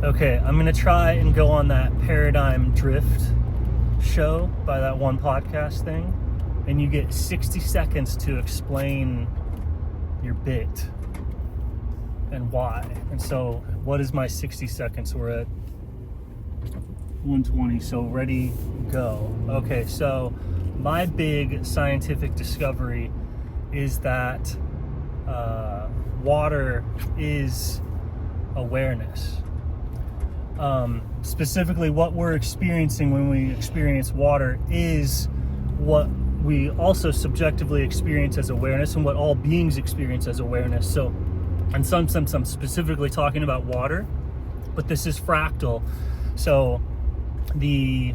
Okay, I'm gonna try and go on that Paradigm Drift show by that one podcast thing, and you get 60 seconds to explain your bit and why. And so, what is my 60 seconds? We're at 120, so ready, go. Okay, so my big scientific discovery is that water is awareness. Specifically, what we're experiencing when we experience water is what we also subjectively experience as awareness, and what all beings experience as awareness. So, in some sense, I'm specifically talking about water, but this is fractal. So, the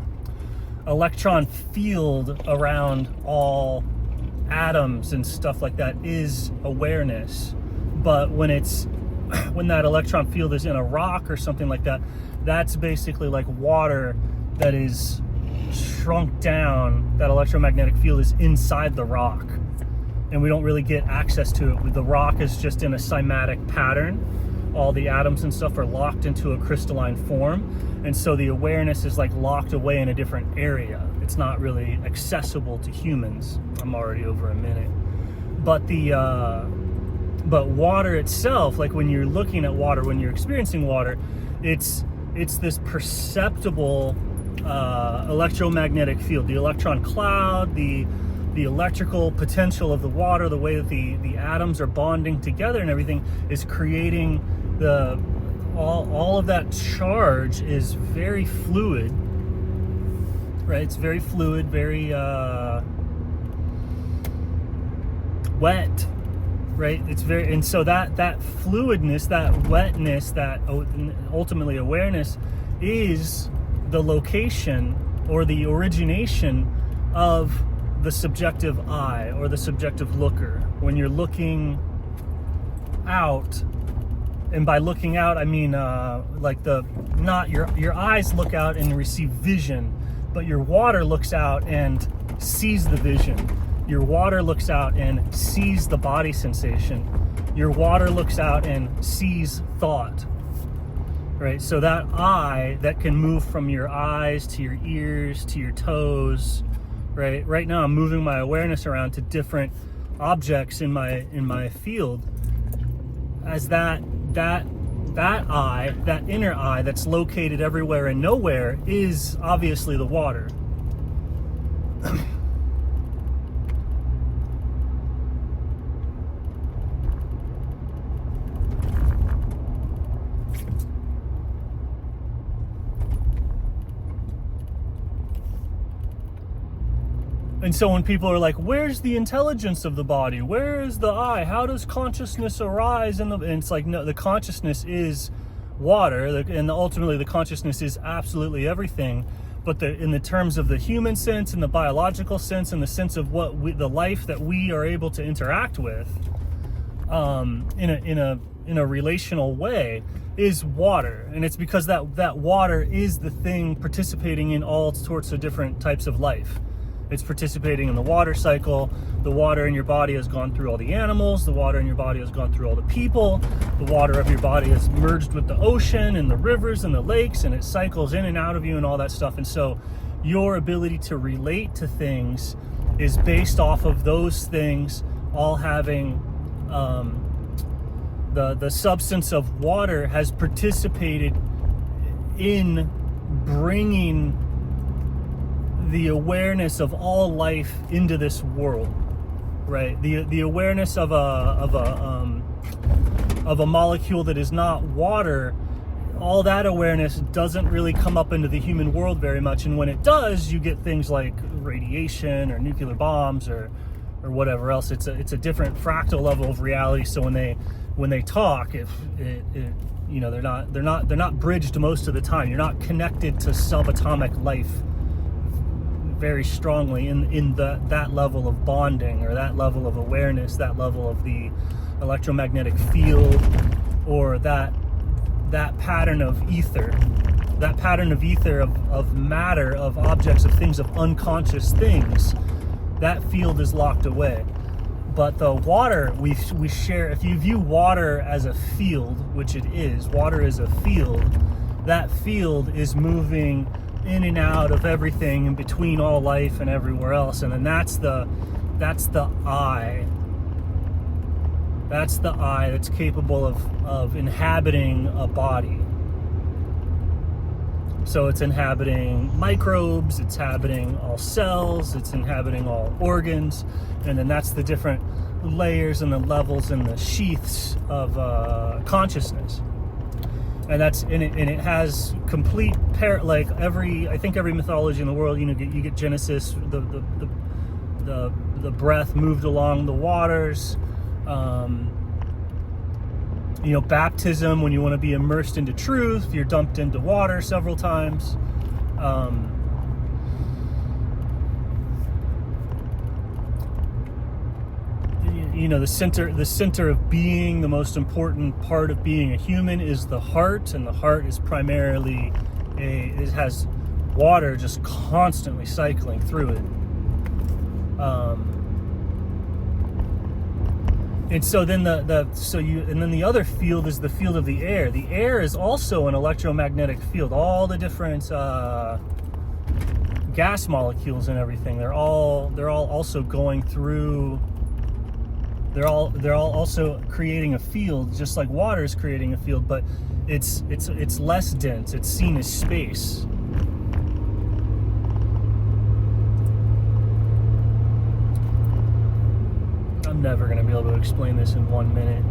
electron field around all atoms and stuff like that is awareness. But when that electron field is in a rock or something like that, that's basically like water that is shrunk down. That electromagnetic field is inside the rock, and we don't really get access to it. The rock is just in a cymatic pattern. All the atoms and stuff are locked into a crystalline form, and so the awareness is like locked away in a different area. It's not really accessible to humans. I'm already over a minute. But water itself, like when you're looking at water, when you're experiencing water, it's this perceptible electromagnetic field. The electron cloud, the electrical potential of the water, the way that the atoms are bonding together and everything is creating all of that charge is very fluid, right? It's very fluid, very wet. Right, it's very, and so that fluidness, that wetness, that ultimately awareness is the location or the origination of the subjective eye or the subjective looker. When you're looking out, and by looking out I mean like not your eyes look out and receive vision, but your water looks out and sees the vision. Your water looks out and sees the body sensation. Your water looks out and sees thought, right? So that eye that can move from your eyes to your ears to your toes, right? Right now I'm moving my awareness around to different objects in my field, as that eye, that inner eye that's located everywhere and nowhere, is obviously the water. And so when people are like, where's the intelligence of the body? Where is the eye? How does consciousness arise? And it's like, no, the consciousness is water, and ultimately the consciousness is absolutely everything. But in the terms of the human sense, and the biological sense, and the sense of the life that we are able to interact with in a relational way, is water. And it's because that water is the thing participating in all sorts of different types of life. It's participating in the water cycle. The water in your body has gone through all the animals. The water in your body has gone through all the people. The water of your body has merged with the ocean and the rivers and the lakes, and it cycles in and out of you and all that stuff. And so your ability to relate to things is based off of those things all having the substance of water has participated in bringing the awareness of all life into this world, right? The awareness of a molecule that is not water, all that awareness doesn't really come up into the human world very much. And when it does, you get things like radiation or nuclear bombs or whatever else. It's a different fractal level of reality. So when they talk, if you know, they're not bridged most of the time. You're not connected to subatomic life very strongly in that level of bonding, or that level of awareness, that level of the electromagnetic field, or that pattern of ether, of matter, of objects, of things, of unconscious things. That field is locked away. But the water we share, if you view water as a field, which it is, water is a field, that field is moving in and out of everything in between all life and everywhere else. And then that's the I. That's the I that's capable of inhabiting a body. So it's inhabiting microbes, it's inhabiting all cells, it's inhabiting all organs, and then that's the different layers and the levels and the sheaths of consciousness. And it has complete like I think every mythology in the world, you get Genesis, the breath moved along the waters. Baptism, when you want to be immersed into truth, you're dumped into water several times. The center of being, the most important part of being a human is the heart, and the heart is primarily it has water just constantly cycling through it. And so then the other field is the field of the air. The air is also an electromagnetic field. All the different gas molecules and everything, they're all also going through. They're all also creating a field, just like water is creating a field, but it's less dense. It's seen as space. I'm never going to be able to explain this in 1 minute.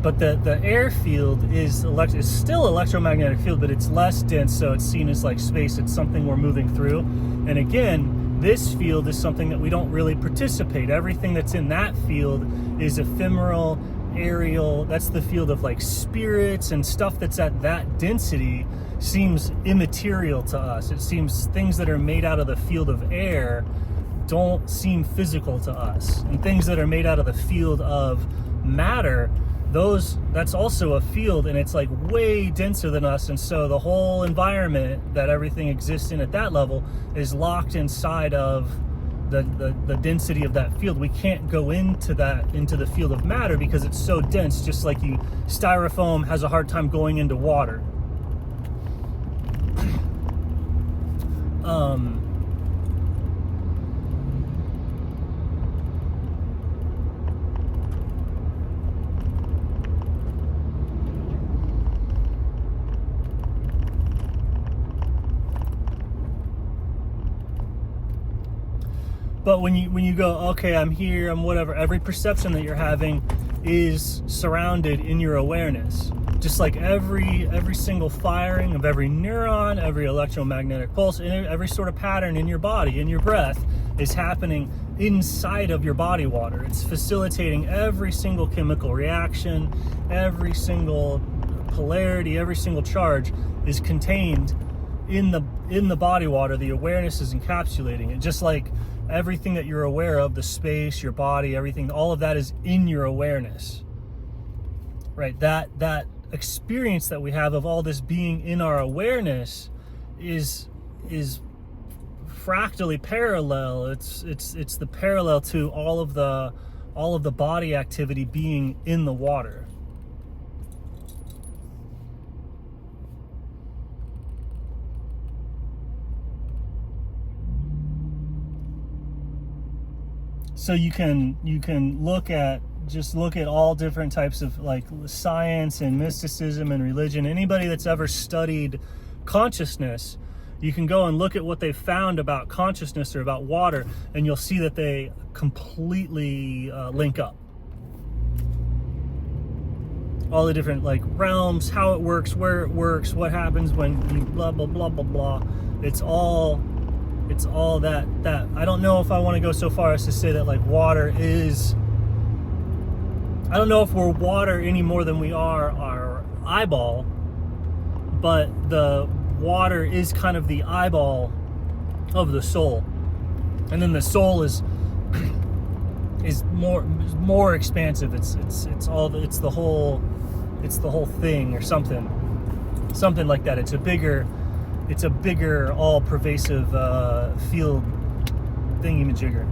But the air field is still electromagnetic field, but it's less dense, so it's seen as like space. It's something we're moving through. And again, this field is something that we don't really participate. Everything that's in that field is ephemeral, aerial. That's the field of like spirits and stuff that's at that density seems immaterial to us. It seems things that are made out of the field of air don't seem physical to us. And things that are made out of the field of matter, that's also a field, and it's like way denser than us. And so the whole environment that everything exists in at that level is locked inside of the density of that field. We can't go into the field of matter because it's so dense, just like styrofoam has a hard time going into water. But when you go, okay, I'm here, I'm whatever, every perception that you're having is surrounded in your awareness. Just like every single firing of every neuron, every electromagnetic pulse, every sort of pattern in your body, in your breath, is happening inside of your body water. It's facilitating every single chemical reaction, every single polarity, every single charge is contained in the body water. The awareness is encapsulating it, just like everything that you're aware of, the space, your body, everything, all of that is in your awareness, right? That experience that we have of all this being in our awareness is fractally parallel. It's the parallel to all of the body activity being in the water. So you can look at all different types of like science and mysticism and religion. Anybody that's ever studied consciousness, you can go and look at what they've found about consciousness or about water, and you'll see that they completely link up. All the different like realms, how it works, where it works, what happens when you blah blah blah blah blah. It's all that I don't know if I want to go so far as to say that like water is, I don't know if we're water any more than we are our eyeball, but the water is kind of the eyeball of the soul, and then the soul is more expansive. It's the whole thing, or something like that. It's a bigger all-pervasive field thingy-majigger.